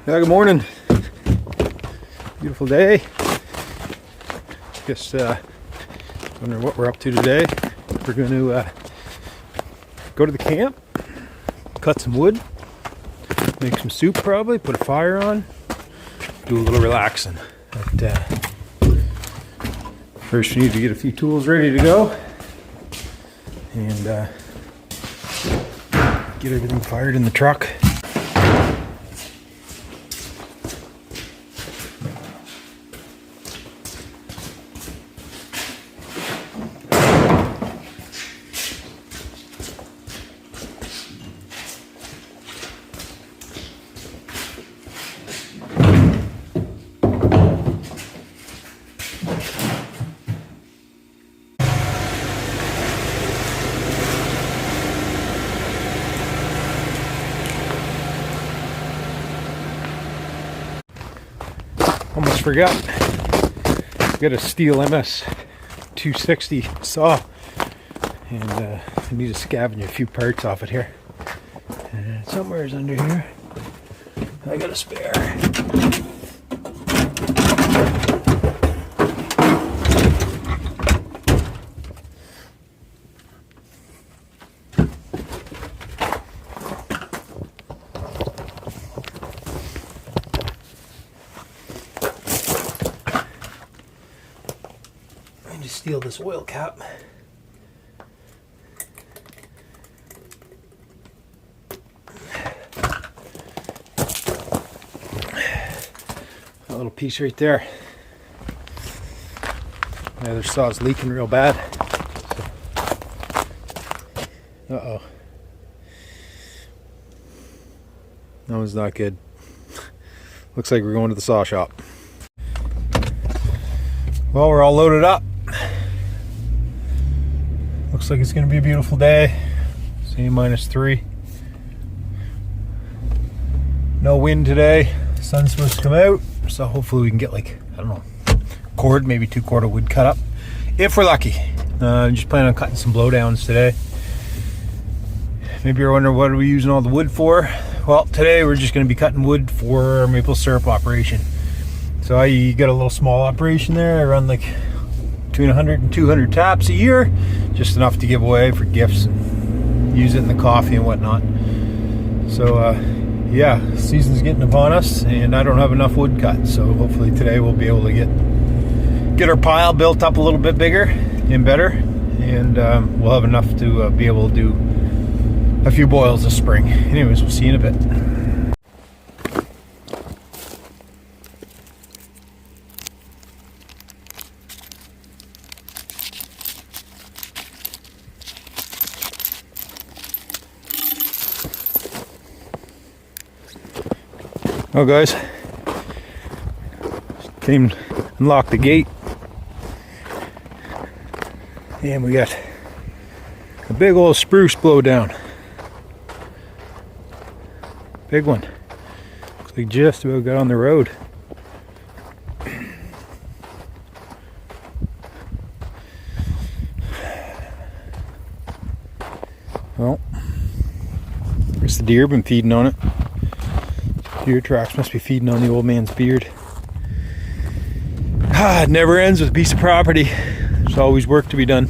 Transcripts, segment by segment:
Yeah, good morning. Beautiful day. Guess wondering what we're up to today. We're going to go to the camp, cut some wood, make some soup probably, put a fire on, do a little relaxing. But first we need to get a few tools ready to go and get everything fired in the truck. Almost forgot. Got a Stihl MS 260 saw, and I need to scavenge a few parts off it here. And somewhere is under here. I got a spare. Steal this oil cap. A little piece right there. The other saw's leaking real bad. Uh-oh. That one's not good. Looks like we're going to the saw shop. Well, we're all loaded up. Looks like it's going to be a beautiful day. See, -3. No wind today. Sun's supposed to come out, so hopefully we can get, like, I don't know, cord, maybe 2 cord of wood cut up, if we're lucky. I'm just planning on cutting some blowdowns today. Maybe you're wondering what are we using all the wood for? Well, today we're just going to be cutting wood for our maple syrup operation. So I got a little small operation there. I run like between 100 and 200 taps a year, just enough to give away for gifts and use it in the coffee and whatnot. So yeah, season's getting upon us and I don't have enough wood cut, so hopefully today we'll be able to get our pile built up a little bit bigger and better, and we'll have enough to be able to do a few boils this spring. Anyways, we'll see you in a bit. Oh guys, came unlock the gate and we got a big old spruce blowdown. Big one. Looks like just about got on the road. Well, there's the deer, been feeding on it. Deer tracks must be feeding on the old man's beard. It never ends with a piece of property. There's always work to be done.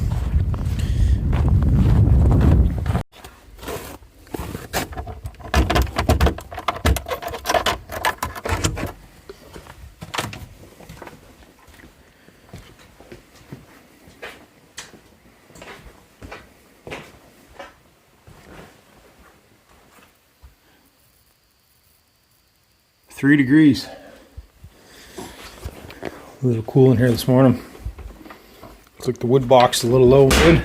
Three degrees. A little cool in here this morning. Looks like the wood box is a little low wood.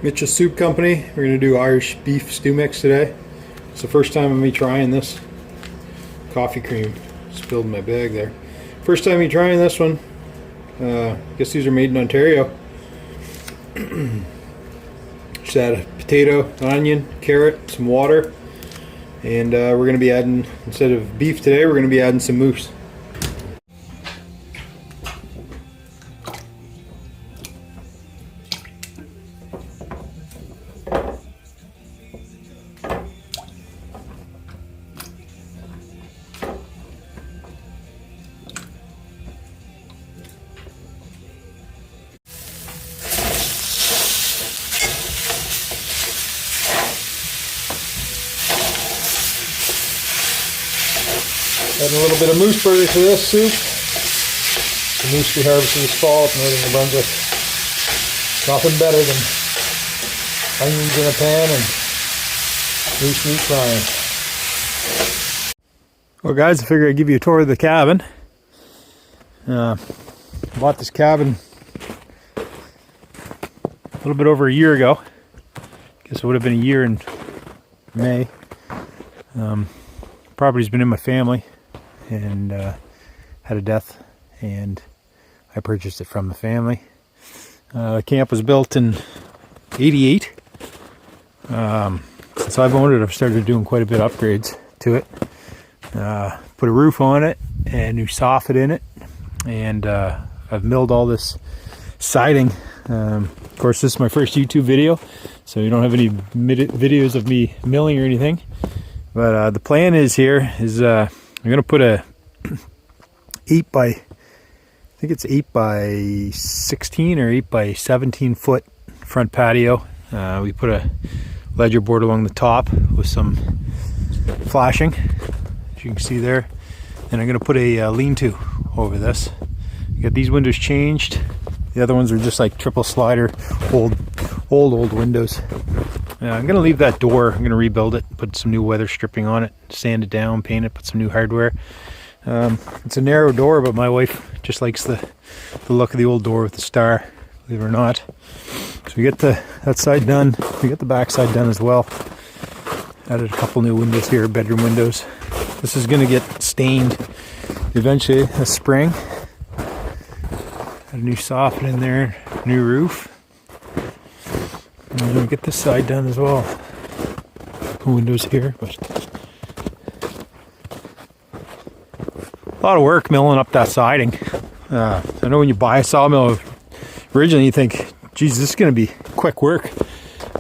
Mitchell Soup Company. We're going to do Irish beef stew mix today. It's the first time of me trying this. Coffee cream spilled in my bag there. First time me trying this one. I guess these are made in Ontario. Just add a potato, an onion, carrot, some water, and we're going to be adding, instead of beef today, we're going to be adding some moose. Adding a little bit of moose burger to this soup. The moose we harvested this fall up in northern New Brunswick. Nothing better than onions in a pan and moose meat frying. Well guys, I figured I'd give you a tour of the cabin. Bought this cabin a little bit over a year ago. Guess it would have been a year in May. Property's been in my family and had a death, and I purchased it from the family. The camp was built in '88. Since I've owned it, I've started doing quite a bit of upgrades to it. Put a roof on it and new soffit in it, and I've milled all this siding. Of course, this is my first YouTube video, so you don't have any videos of me milling or anything. But the plan is I'm going to put a 8 by 16 or 8 by 17 foot front patio. We put a ledger board along the top with some flashing, as you can see there. And I'm going to put a lean-to over this. Got these windows changed. The other ones are just like triple slider, old windows. I'm going to leave that door. I'm going to rebuild it, put some new weather stripping on it, sand it down, paint it, put some new hardware. It's a narrow door, but my wife just likes the look of the old door with the star, believe it or not. So we get that side done. We get the back side done as well. Added a couple new windows here, bedroom windows. This is going to get stained eventually this spring. Got a new soffit in there, new roof. And I'm going to get this side done as well. Windows here, but a lot of work milling up that siding. I know when you buy a sawmill, originally you think, geez, this is going to be quick work.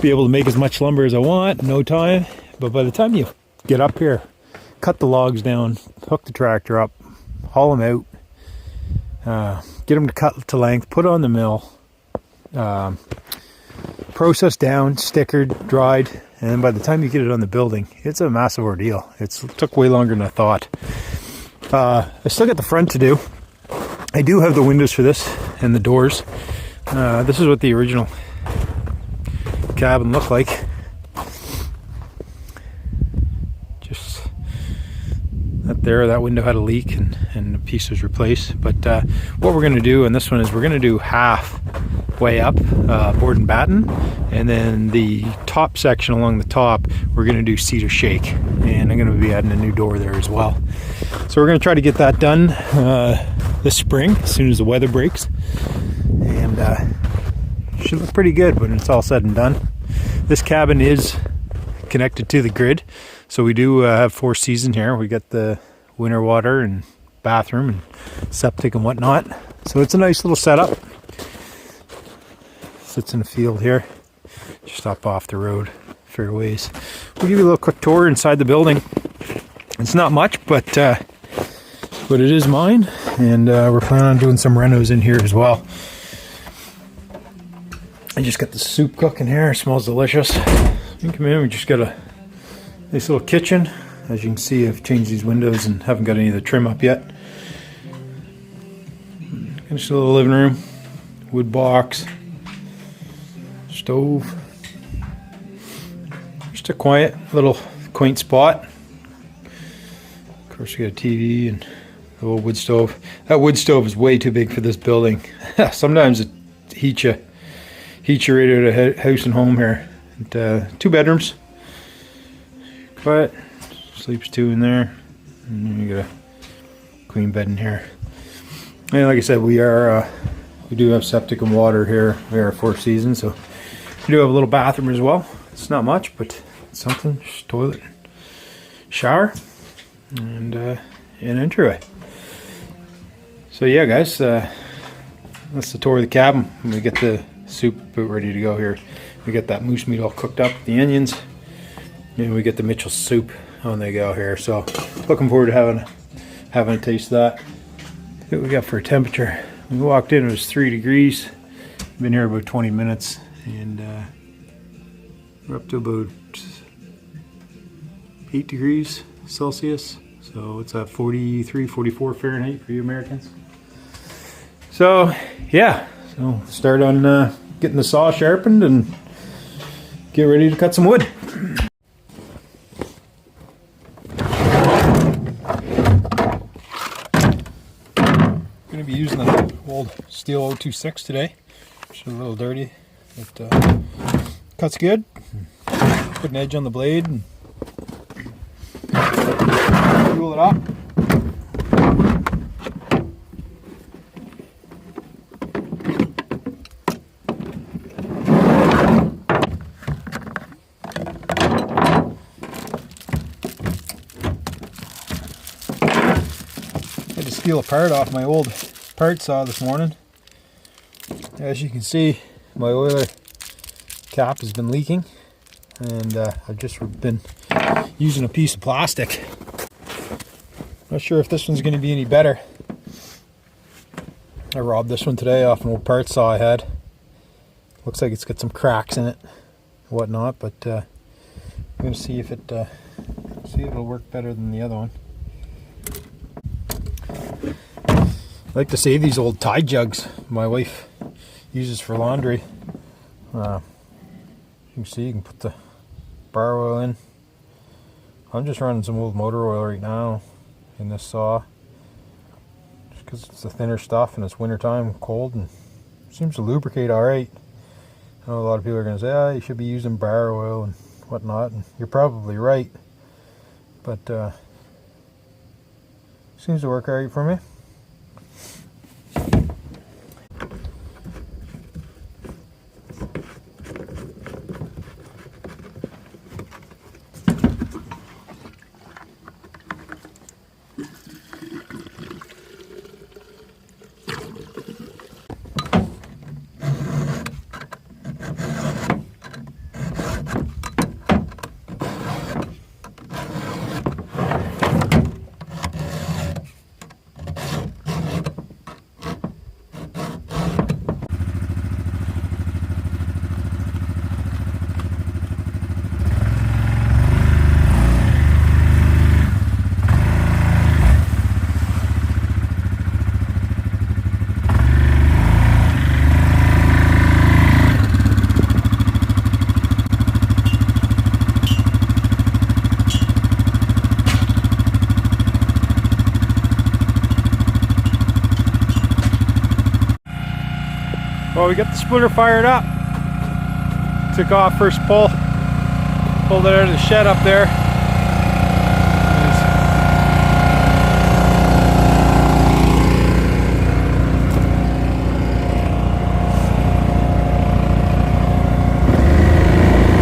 Be able to make as much lumber as I want in no time. But by the time you get up here, cut the logs down, hook the tractor up, haul them out, get them to cut to length, put on the mill, processed down, stickered, dried, and then by the time you get it on the building, it's a massive ordeal. It took way longer than I thought. I still got the front to do. I do have the windows for this and the doors. This is what the original cabin looked like. Just up there, that window had a leak and a piece was replaced. But what we're going to do in this one is we're going to do half way up, board and batten, and then the top section along the top we're going to do cedar shake, and I'm going to be adding a new door there as well. So we're going to try to get that done this spring as soon as the weather breaks, and should look pretty good when it's all said and done. This cabin is connected to the grid, so we do have 4 seasons here. We got the winter water and bathroom and septic and whatnot, so it's a nice little setup. Sits in a field here, just up off the road, fair ways. We'll give you a little quick tour inside the building. It's not much, but it is mine, and we're planning on doing some renos in here as well. I just got the soup cooking here. It smells delicious. You come in, we just got a nice little kitchen. As you can see, I've changed these windows and haven't got any of the trim up yet. Just a little living room, wood box, stove. Just a quiet little quaint spot. Of course, we got a TV and a little wood stove. That wood stove is way too big for this building. Sometimes it heats heat your radiator house and home here. And, 2 bedrooms. But sleeps 2 in there. And then you got a queen bed in here. And like I said, we do have septic and water here. We are 4 Seasons, so we do have a little bathroom as well. It's not much, but it's something. Just toilet, shower, and an entryway. So yeah, guys, that's the tour of the cabin. We get the soup ready to go here. We get that moose meat all cooked up, the onions, and we get the Mitchell soup on the go here. So looking forward to having a taste of that. See what we got for a temperature. When we walked in, it was 3 degrees. Been here about 20 minutes, and we're up to about 8 degrees Celsius. So it's at 43, 44 Fahrenheit for you Americans. So yeah, so start on getting the saw sharpened and get ready to cut some wood. Going to be using the old Stihl 026 today. It's a little dirty, but cuts good. Put an edge on the blade and roll it up. I had to steal a part off my old part saw this morning. As you can see, my oiler cap has been leaking, and I've just been using a piece of plastic. Not sure if this one's going to be any better. I robbed this one today off an old part saw I had. Looks like it's got some cracks in it and whatnot, but I'm going to see if it'll work better than the other one. I like to save these old Tide jugs my wife uses for laundry. You can see you can put the bar oil in. I'm just running some old motor oil right now in this saw, just because it's the thinner stuff and it's wintertime, cold, and seems to lubricate alright. I know a lot of people are going to say, oh, you should be using bar oil and whatnot, and you're probably right, but seems to work alright for me. Well, we got the splitter fired up. Took off first pull. Pulled it out of the shed up there.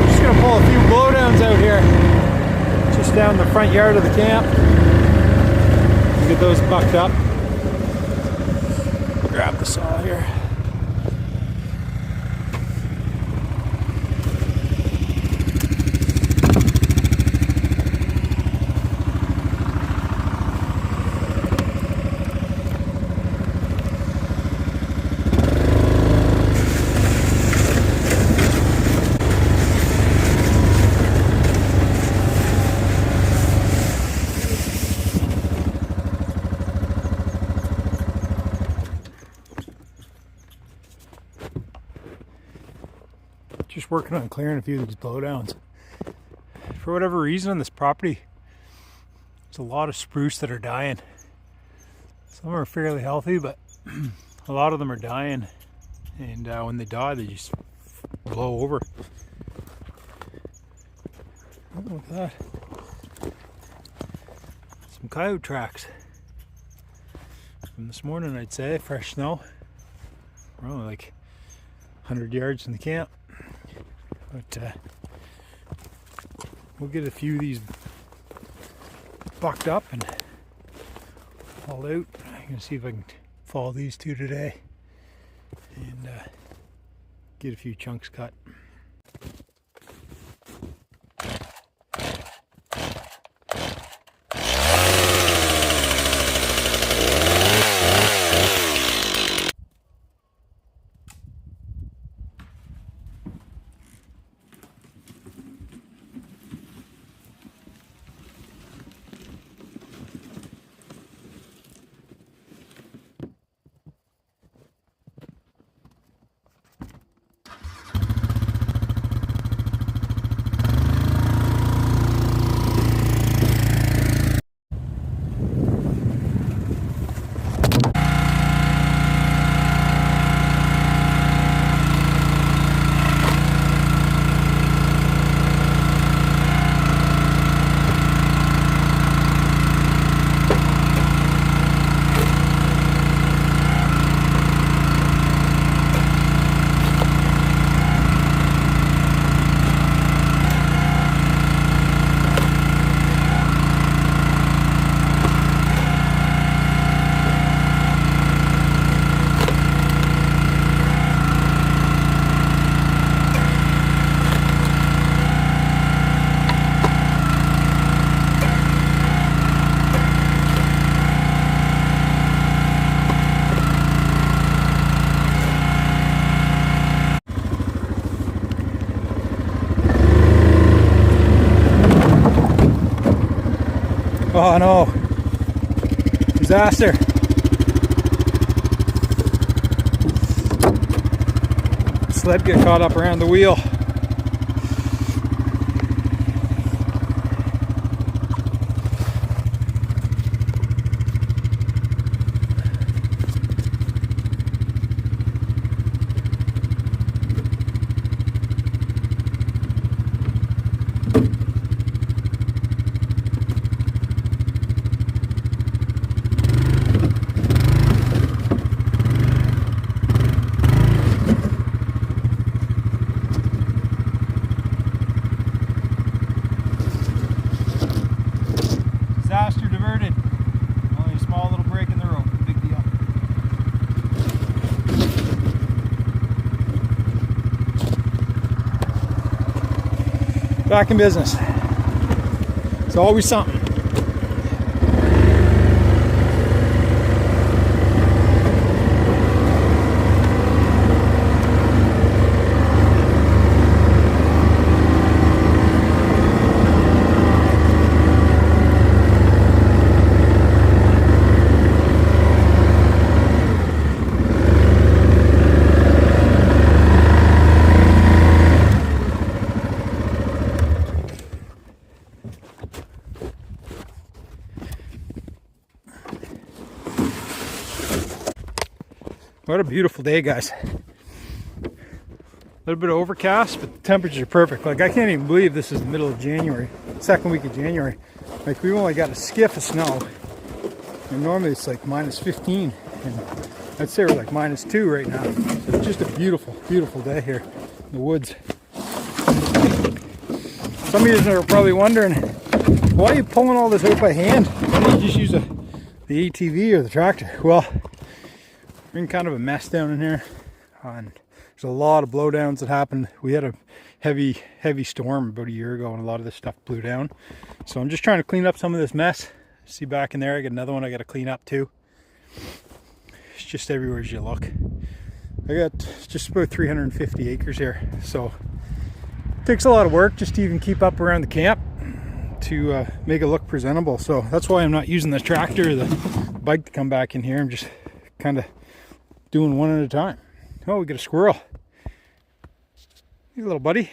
Just gonna pull a few blowdowns out here. Just down the front yard of the camp. Get those bucked up. Grab the saw here. Just working on clearing a few of these blowdowns. For whatever reason on this property, there's a lot of spruce that are dying. Some are fairly healthy, but a lot of them are dying. And when they die, they just blow over. Oh, look at that. Some coyote tracks from this morning, I'd say. Fresh snow. We're only like 100 yards from the camp. But we'll get a few of these bucked up and hauled out. I'm going to see if I can follow these two today and get a few chunks cut. Oh no, disaster. Sled get caught up around the wheel. Disaster diverted. Only a small little break in the road. Big deal. Back in business. It's always something. What a beautiful day, guys. A little bit of overcast, but the temperatures are perfect. Like, I can't even believe this is the middle of January, second week of January. Like, we've only got a skiff of snow, and normally it's like minus 15, and I'd say we're like minus 2 right now. So it's just a beautiful, beautiful day here in the woods. Some of you are probably wondering, why are you pulling all this out by hand? Why don't you just use the ATV or the tractor? Well, we're in kind of a mess down in here, and there's a lot of blowdowns that happened. We had a heavy storm about a year ago, and a lot of this stuff blew down. So I'm just trying to clean up some of this mess. See, back in there, I got another one I got to clean up too. It's just everywhere as you look. I got just about 350 acres here, so it takes a lot of work just to even keep up around the camp to make it look presentable. So that's why I'm not using the tractor or the bike to come back in here. I'm just kind of doing one at a time. Oh, we got a squirrel. Hey, little buddy.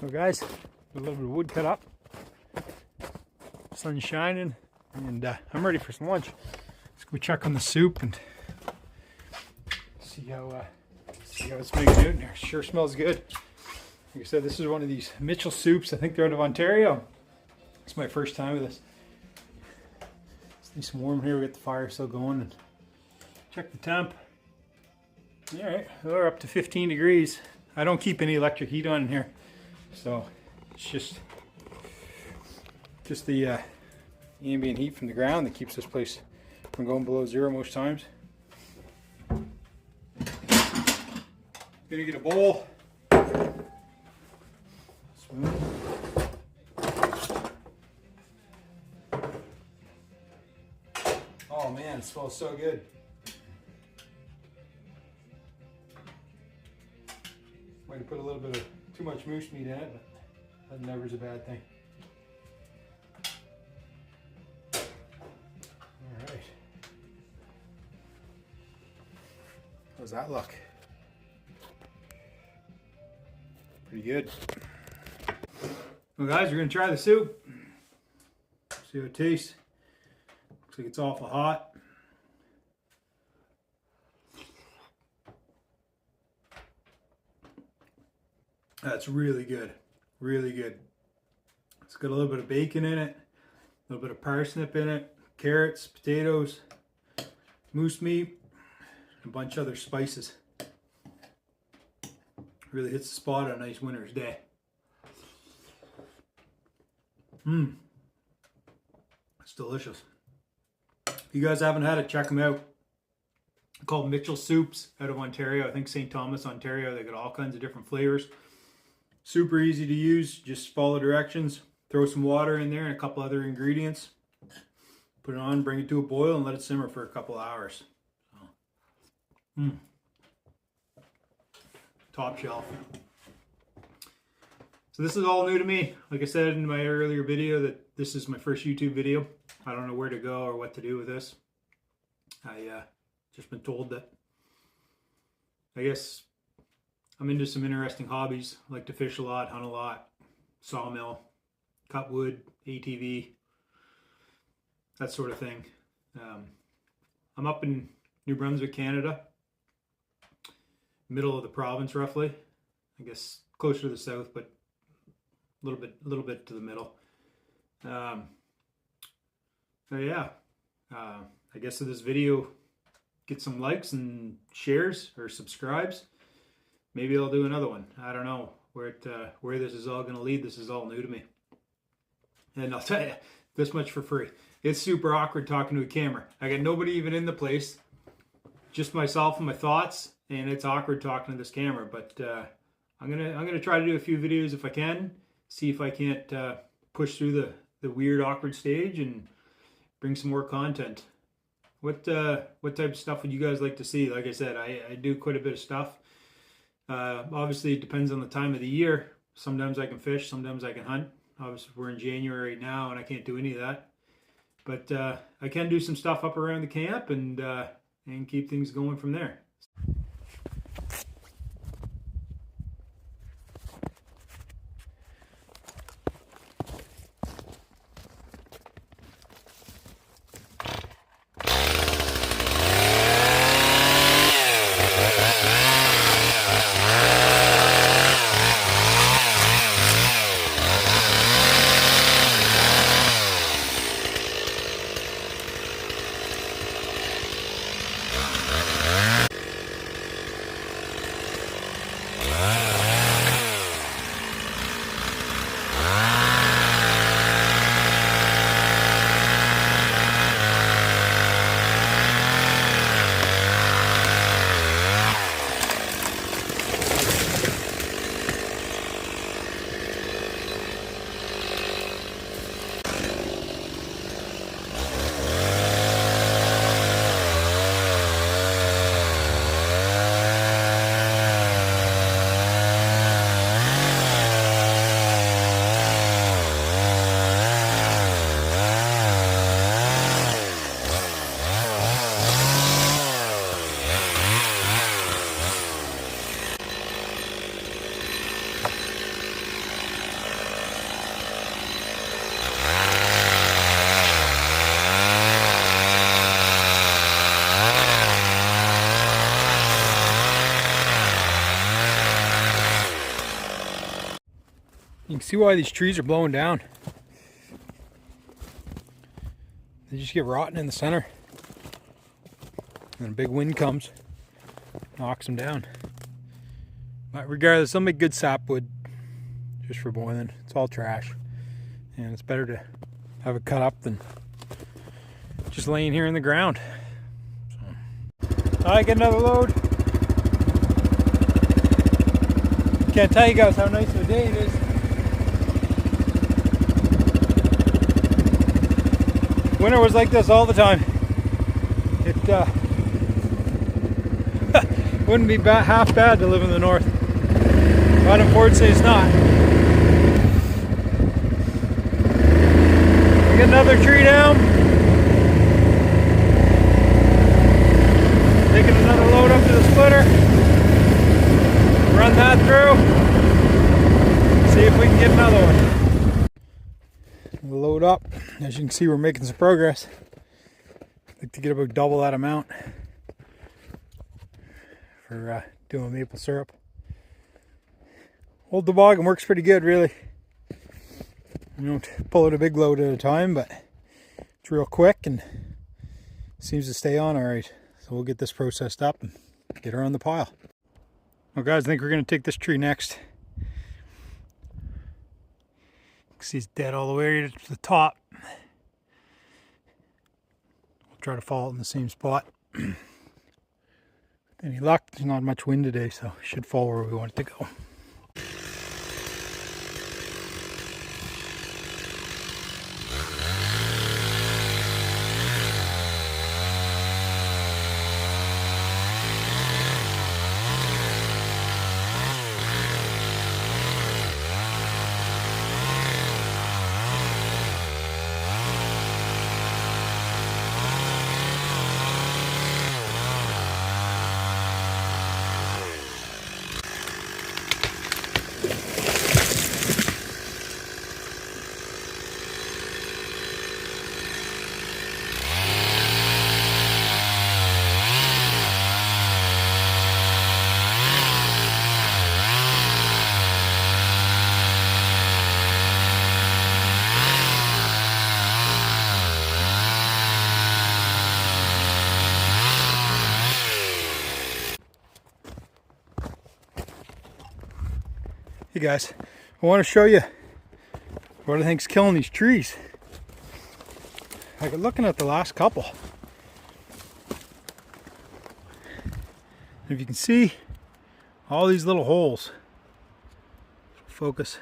So guys, a little bit of wood cut up, sun's shining, and I'm ready for some lunch. Let's go check on the soup and see how it's making out in there. Sure smells good. Like I said, this is one of these Mitchell soups. I think they're out of Ontario. It's my first time with this. It's nice and warm here. We got the fire still going, and check the temp. All right, we're up to 15 degrees. I don't keep any electric heat on in here, so it's just the ambient heat from the ground that keeps this place from going below zero most times. Gonna get a bowl. Spoon. Oh man, it smells so good. Might have put a little bit of too much moose meat in it, but that never is a bad thing. All right. How's that look? Pretty good. Well guys, we're gonna try the soup. See how it tastes. Looks like it's awful hot. That's really good. Really good. It's got a little bit of bacon in it, a little bit of parsnip in it, carrots, potatoes, moose meat, and a bunch of other spices. Really hits the spot on a nice winter's day. It's delicious. If you guys haven't had it, check them out. They're called Mitchell Soups out of Ontario. I think St. Thomas, Ontario. They got all kinds of different flavors. Super easy to use. Just follow directions. Throw some water in there and a couple other ingredients. Put it on, bring it to a boil, and let it simmer for a couple hours. Top shelf. So this is all new to me. Like I said in my earlier video, that this is my first YouTube video. I don't know where to go or what to do with this. I just been told that I guess I'm into some interesting hobbies. I like to fish a lot, hunt a lot, sawmill, cut wood, ATV, that sort of thing. I'm up in New Brunswick, Canada, middle of the province roughly. I guess closer to the south, but a little bit to the middle. So yeah, I guess if this video gets some likes and shares or subscribes, maybe I'll do another one. I don't know where this is all going to lead. This is all new to me. And I'll tell you this much for free. It's super awkward talking to a camera. I got nobody even in the place, just myself and my thoughts, and it's awkward talking to this camera. But I'm gonna try to do a few videos if I can. See if I can't push through the weird awkward stage and bring some more content. What type of stuff would you guys like to see? Like I said, I do quite a bit of stuff. Obviously, it depends on the time of the year. Sometimes I can fish, sometimes I can hunt. Obviously, we're in January now, and I can't do any of that. But I can do some stuff up around the camp and keep things going from there. You can see why these trees are blowing down. They just get rotten in the center. And a big wind comes, knocks them down. But regardless, they'll make good sapwood just for boiling. It's all trash. And it's better to have it cut up than just laying here in the ground. So, I get another load. Can't tell you guys how nice of a day it is. Winter was like this all the time. It wouldn't be half bad to live in the north, but unfortunately it's not. We get another tree down. Taking another load up to the splitter. Run that through. See if we can get another one. Load up. As you can see, we're making some progress. I'd like to get about double that amount for doing maple syrup. Old toboggan works pretty good, really. You don't pull out a big load at a time, but it's real quick and seems to stay on all right. So we'll get this processed up and get her on the pile. Well guys, I think we're going to take this tree next. You can see it's dead all the way to the top. We'll try to fall in the same spot. Any luck, there's not much wind today, so it should fall where we want it to go. Hey guys, I want to show you what I think's killing these trees. Like looking at the last couple. If you can see all these little holes, focus,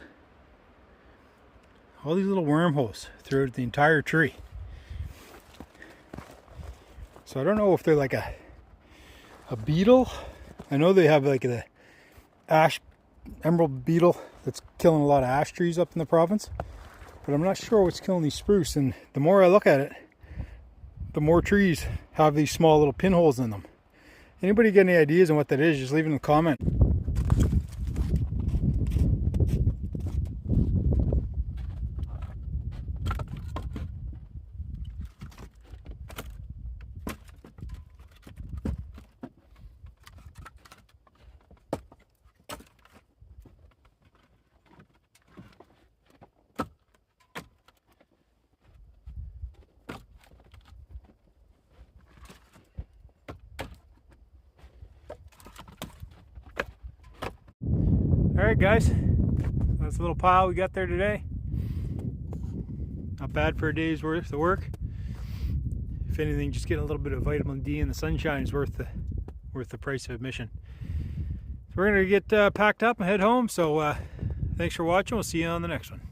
all these little wormholes throughout the entire tree. So I don't know if they're like a beetle. I know they have like the emerald beetle that's killing a lot of ash trees up in the province, but I'm not sure what's killing these spruce. And the more I look at it, the more trees have these small little pinholes in them. Anybody get any ideas on what that is, just leave it in the comment. Alright guys, that's a little pile we got there today. Not bad for a day's worth of work. If anything, just getting a little bit of vitamin D in the sunshine is worth the price of admission. So we're going to get packed up and head home, so thanks for watching. We'll see you on the next one.